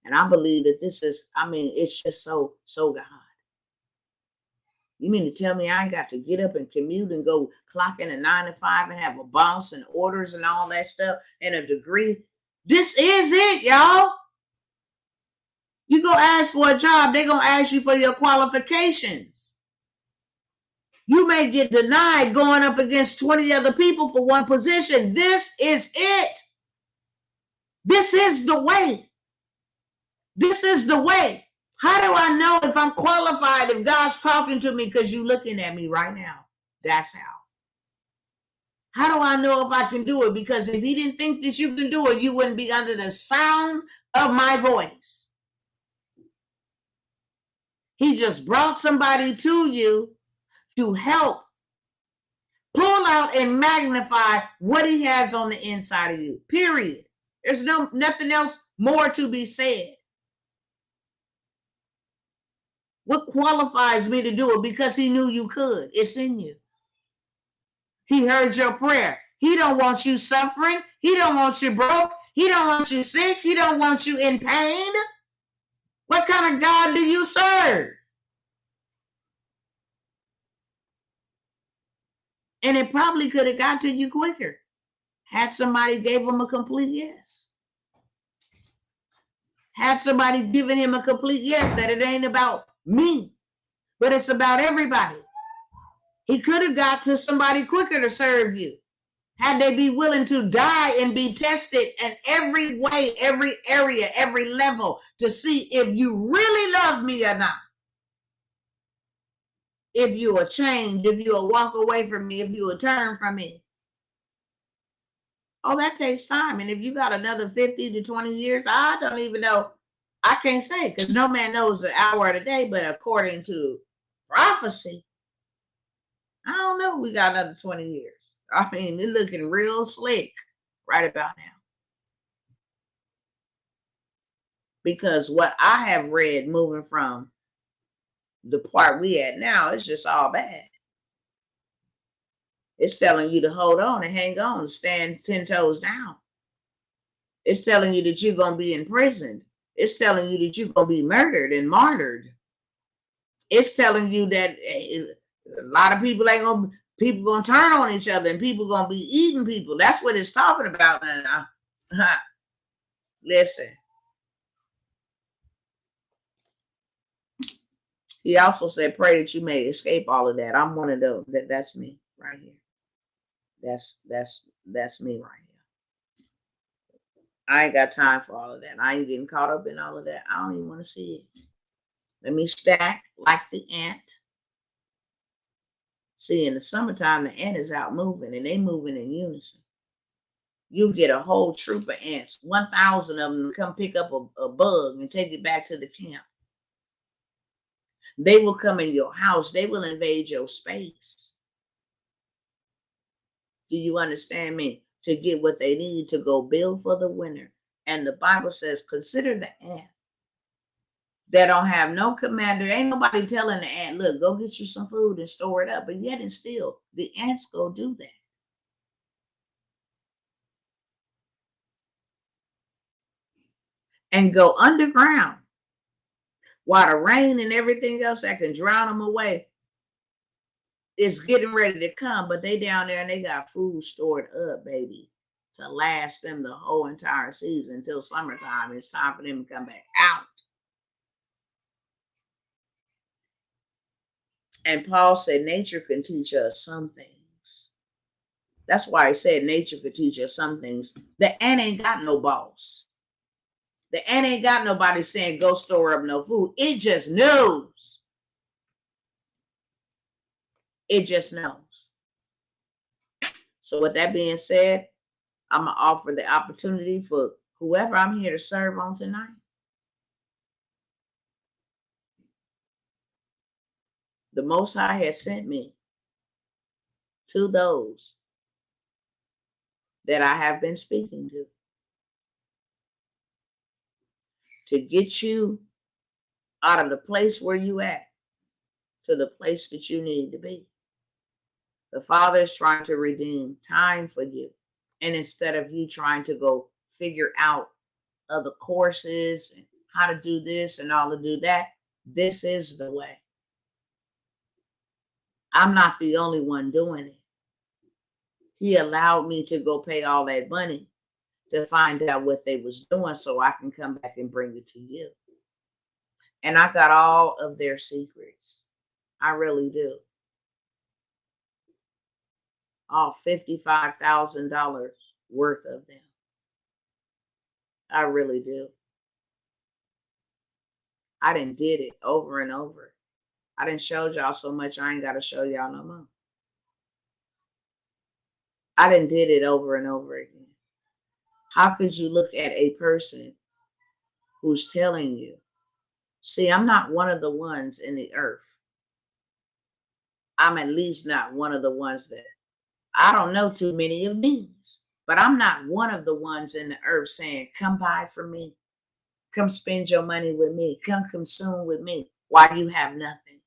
S1: And I believe that this is, it's just so God. You mean to tell me I ain't got to get up and commute and go clock in a 9 to 5 and have a boss and orders and all that stuff and a degree? This is it, y'all. You go ask for a job, they're going to ask you for your qualifications. You may get denied going up against 20 other people for one position. This is it. This is the way. This is the way. How do I know if I'm qualified, if God's talking to me? Because you're looking at me right now. That's how. How do I know if I can do it? Because if he didn't think that you can do it, you wouldn't be under the sound of my voice. He just brought somebody to you to help pull out and magnify what he has on the inside of you. Period. There's nothing else more to be said. What qualifies me to do it? Because he knew you could. It's in you. He heard your prayer. He don't want you suffering. He don't want you broke. He don't want you sick. He don't want you in pain. What kind of God do you serve? And it probably could have got to you quicker had somebody gave him a complete yes. Had somebody given him a complete yes, that it ain't about me, but it's about everybody. He could have got to somebody quicker to serve you. Had they be willing to die and be tested in every way, every area, every level to see if you really love me or not. If you will change, if you will walk away from me, if you will turn from me. Oh, that takes time. And if you got another 50 to 20 years, I don't even know. I can't say, because no man knows the hour of the day, but according to prophecy, I don't know. We got another 20 years. I mean, they're looking real slick right about now. Because what I have read moving from the part we at now, it's just all bad. It's telling you to hold on and hang on, stand 10 toes down. It's telling you that you're going to be imprisoned. It's telling you that you're going to be murdered and martyred. It's telling you that a lot of people people going to turn on each other and people going to be eating people. That's what it's talking about. Listen. He also said, pray that you may escape all of that. I'm one of those. That's me right here. That's me right here. I ain't got time for all of that. I ain't getting caught up in all of that. I don't even want to see it. Let me stack like the ant. See, in the summertime, the ant is out moving, and they moving in unison. You get a whole troop of ants, 1,000 of them, to come pick up a bug and take it back to the camp. They will come in your house. They will invade your space. Do you understand me? To get what they need to go build for the winter. And the Bible says, consider the ant that don't have no commander. Ain't nobody telling the ant, look, go get you some food and store it up. But yet and still, the ants go do that. And go underground. While the rain and everything else that can drown them away is getting ready to come, but they down there and they got food stored up, baby, to last them the whole entire season until summertime. It's time for them to come back out. And Paul said nature can teach us some things. That's why he said nature could teach us some things. The ant ain't got no boss. The ant ain't got nobody saying go store up no food. It just knows. It just knows. So with that being said, I'm going to offer the opportunity for whoever I'm here to serve on tonight. The Most High has sent me to those that I have been speaking to get you out of the place where you at to the place that you need to be. The Father is trying to redeem time for you. And instead of you trying to go figure out other courses and how to do this and all to do that, this is the way. I'm not the only one doing it. He allowed me to go pay all that money to find out what they was doing so I can come back and bring it to you. And I got all of their secrets. I really do. All $55,000 worth of them. I really do. I done did it over and over. I done showed y'all so much I ain't got to show y'all no more. I done did it over and over again. How could you look at a person who's telling you, see, I'm not one of the ones in the earth. I'm at least not one of the ones that, I don't know too many of these, but I'm not one of the ones in the earth saying, come buy from me. Come spend your money with me. Come consume with me while you have nothing.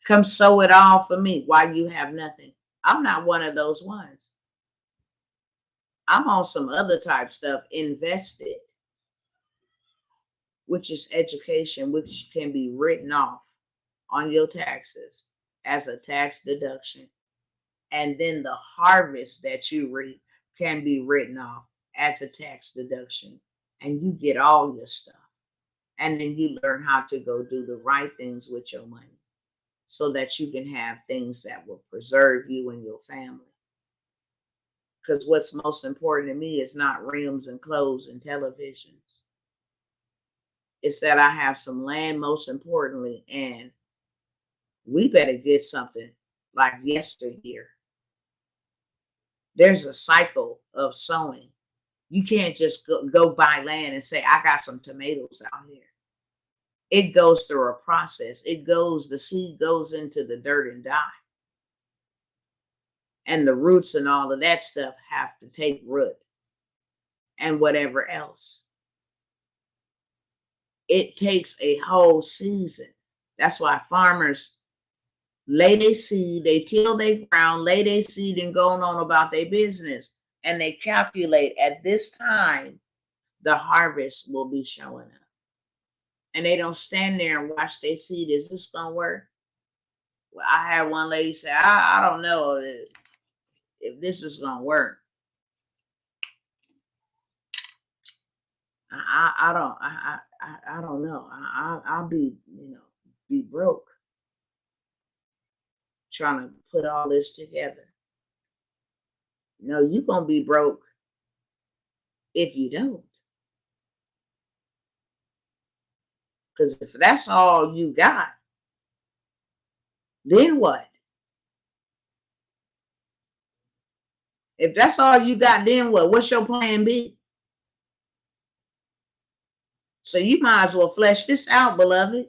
S1: Come sow it all for me while you have nothing. I'm not one of those ones. I'm on some other type stuff, invested, which is education, which can be written off on your taxes as a tax deduction. And then the harvest that you reap can be written off as a tax deduction. And you get all your stuff. And then you learn how to go do the right things with your money so that you can have things that will preserve you and your family. Because what's most important to me is not rims and clothes and televisions. It's that I have some land, most importantly, and we better get something like yesteryear. There's a cycle of sowing. You can't just go buy land and say, I got some tomatoes out here. It goes through a process. The seed goes into the dirt and die. And the roots and all of that stuff have to take root and whatever else. It takes a whole season. That's why farmers lay their seed, they till their ground, lay their seed and go on about their business. And they calculate at this time, the harvest will be showing up. And they don't stand there and watch their seed. Is this going to work? Well, I had one lady say, I don't know if this is going to work. I don't know. I'll be broke trying to put all this together. No, you're going to be broke if you don't. Because if that's all you got, then what? If that's all you got, then what? What's your plan B? So you might as well flesh this out, beloved.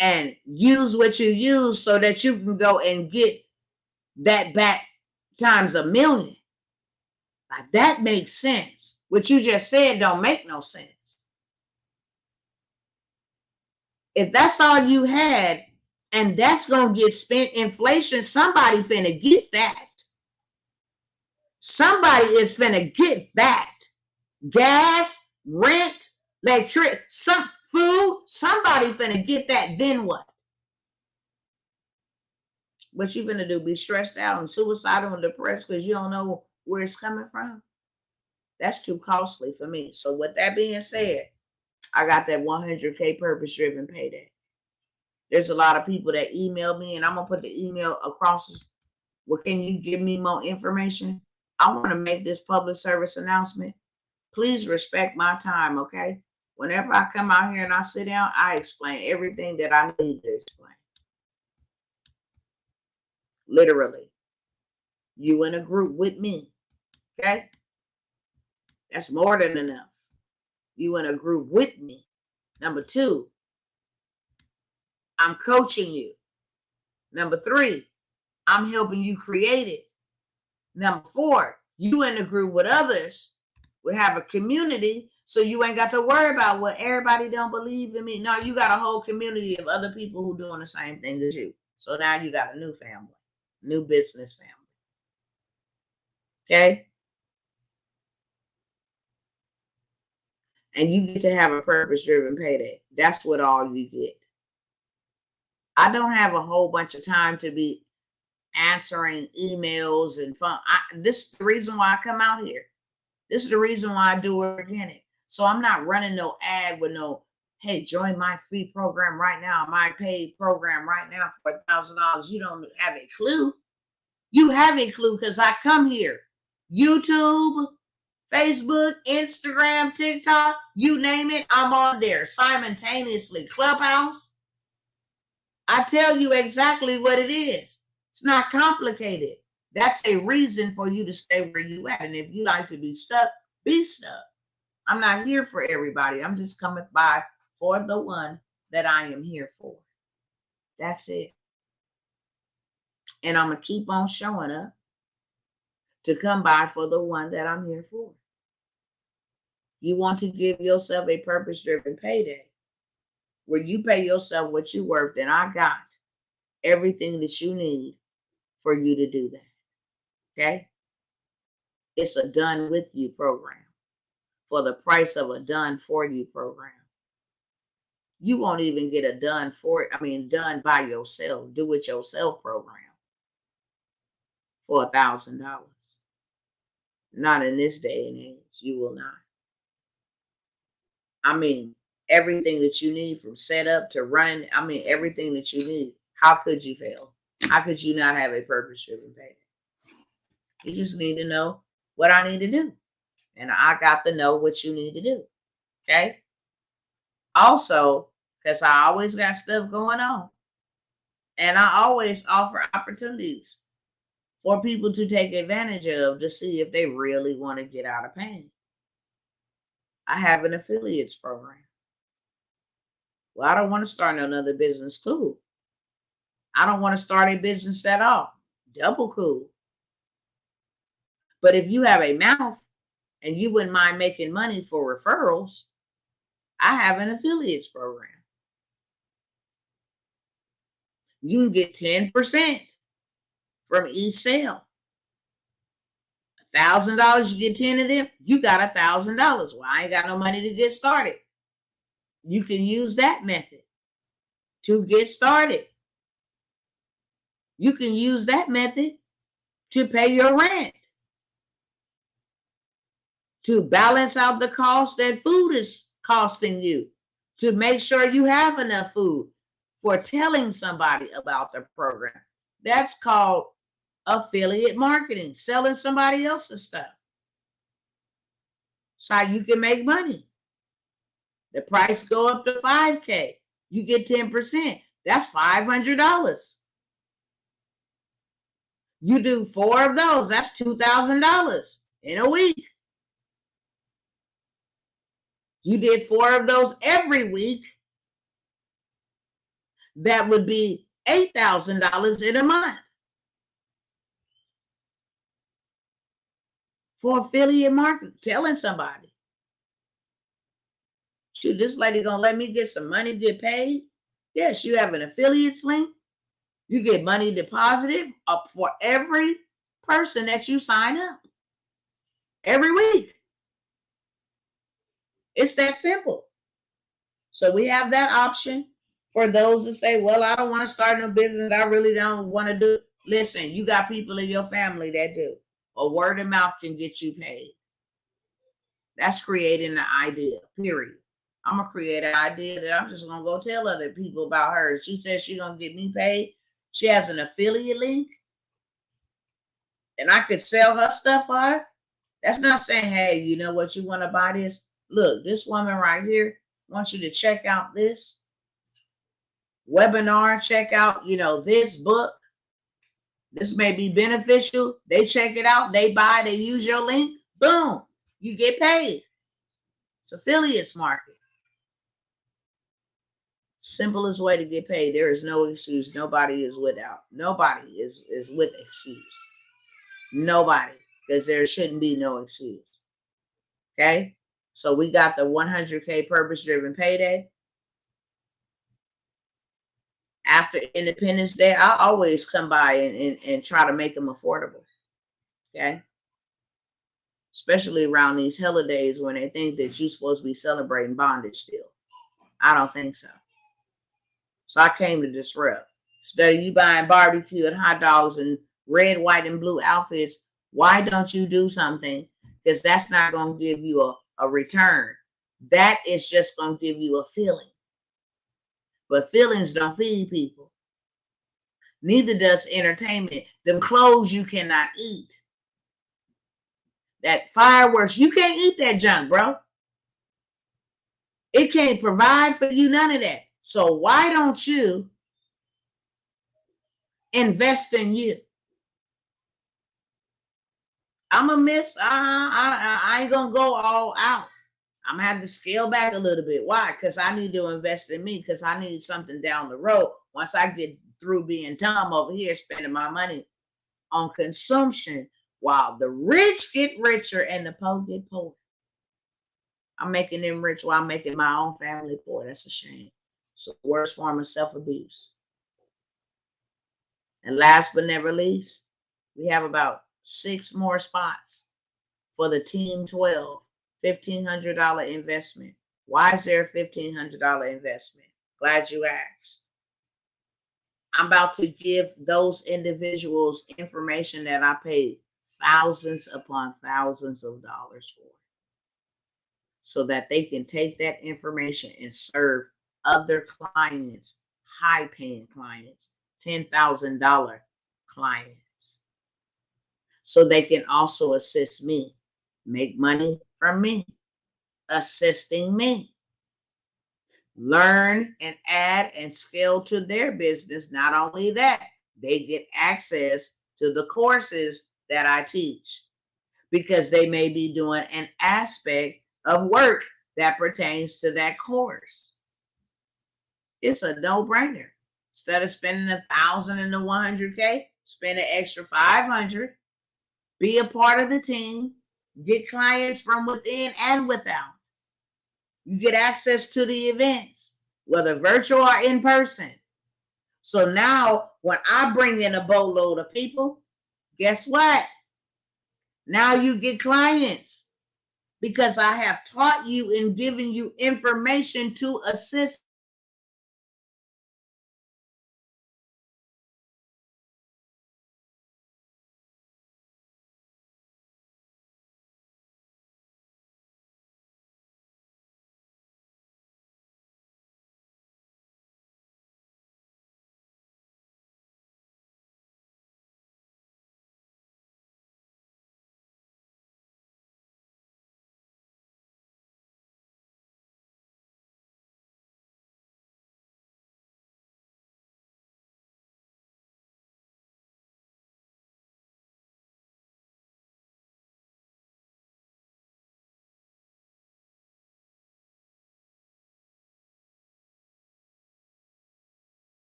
S1: And use what you use so that you can go and get that back times a million. Like, that makes sense. What you just said don't make no sense. If that's all you had and that's going to get spent, inflation, somebody finna get that. Somebody is finna get that. Gas, rent, electric, some food, somebody finna get that. Then what? What you finna do? Be stressed out and suicidal and depressed because you don't know where it's coming from? That's too costly for me. So with that being said, I got that 100K purpose-driven payday. There's a lot of people that email me, and I'm going to put the email across. Well, can you give me more information? I want to make this public service announcement. Please respect my time, okay? Whenever I come out here and I sit down, I explain everything that I need to explain. Literally. You in a group with me, okay? That's more than enough. You in a group with me. Number 2, I'm coaching you. Number 3, I'm helping you create it. Number 4, you in a group with others. We have a community, so you ain't got to worry about what everybody don't believe in me. No, you got a whole community of other people who doing the same thing as you. So now you got a new family, new business family. Okay? And you get to have a purpose-driven payday. That's what all you get. I don't have a whole bunch of time to be answering emails and phone. This is the reason why I come out here. This is the reason why I do organic. So I'm not running no ad with no, hey, join my free program right now, my paid program right now for $1,000. You don't have a clue. You have a clue because I come here. YouTube, Facebook, Instagram, TikTok, you name it, I'm on there simultaneously. Clubhouse. I tell you exactly what it is. It's not complicated. That's a reason for you to stay where you at. And if you like to be stuck, be stuck. I'm not here for everybody. I'm just coming by for the one that I am here for. That's it. And I'm going to keep on showing up to come by for the one that I'm here for. You want to give yourself a purpose-driven payday where you pay yourself what you're worth, then I got everything that you need for you to do that. Okay? It's a done with you program for the price of a done for you program. You won't even get a done by yourself, do it yourself program for $1,000. Not in this day and age. You will not. I mean, everything that you need from setup to run, everything that you need. How could you fail? How could you not have a purpose-driven payday? You just need to know what I need to do. And I got to know what you need to do. Okay? Also, because I always got stuff going on. And I always offer opportunities for people to take advantage of to see if they really want to get out of pain. I have an affiliates program. Well, I don't want to start another business. Cool. I don't want to start a business at all. Double cool. But if you have a mouth and you wouldn't mind making money for referrals, I have an affiliates program. You can get 10% from each sale. $1,000, you get 10 of them, you got $1,000. Well, I ain't got no money to get started. You can use that method to get started. You can use that method to pay your rent, to balance out the cost that food is costing you, to make sure you have enough food for telling somebody about the program. That's called affiliate marketing, selling somebody else's stuff. It's how you can make money. The price go up to $5,000. You get 10%. That's $500. You do 4 of those. That's $2,000 in a week. You did 4 of those every week. That would be $8,000 in a month. For affiliate marketing, telling somebody, shoot, this lady gonna let me get some money, get paid? Yes, you have an affiliates link. You get money deposited up for every person that you sign up every week. It's that simple. So we have that option for those that say, well, I don't want to start no business. I really don't want to do it. Listen, you got people in your family that do. A word of mouth can get you paid. That's creating the idea, period. I'm going to create an idea that I'm just going to go tell other people about her. She says she's going to get me paid. She has an affiliate link. And I could sell her stuff for her. That's not saying, hey, you know what, you want to buy this? Look, this woman right here wants you to check out this webinar, check out, this book. This may be beneficial. They check it out. They buy, they use your link. Boom. You get paid. It's affiliates market. Simplest way to get paid. There is no excuse. Nobody is without. Nobody is with excuse. Nobody. Because there shouldn't be no excuse. Okay? So we got the 100K purpose-driven payday. After Independence Day, I always come by and try to make them affordable. Okay? especially around these holidays when they think that you're supposed to be celebrating bondage still. I don't think so. So I came to disrupt. Instead of you buying barbecue and hot dogs and red, white, and blue outfits, why don't you do something? Because that's not going to give you a return. That is just going to give you a feeling. But feelings don't feed people. Neither does entertainment. Them clothes you cannot eat. That fireworks, you can't eat that junk, bro. It can't provide for you none of that. So why don't you invest in you? I'm a miss. I ain't gonna go all out. I'm gonna have to scale back a little bit. Why? Because I need to invest in me. Because I need something down the road. Once I get through being dumb over here, spending my money on consumption, while the rich get richer and the poor get poor. I'm making them rich while I'm making my own family poor. That's a shame. It's the worst form of self-abuse. And last but never least, we have about 6 more spots for the Team 12 $1,500 investment. Why is there a $1,500 investment? Glad you asked. I'm about to give those individuals information that I paid thousands upon thousands of dollars for, so that they can take that information and serve other clients, high-paying clients, $10,000 clients, so they can also assist me, make money from me, assisting me, learn and add and scale to their business. Not only that, they get access to the courses that I teach, because they may be doing an aspect of work that pertains to that course. It's a no-brainer. Instead of spending 1,000 in the 100K, spend an extra 500. Be a part of the team. Get clients from within and without. You get access to the events, whether virtual or in person. So now, when I bring in a boatload of people, guess what? Now you get clients, because I have taught you and given you information to assist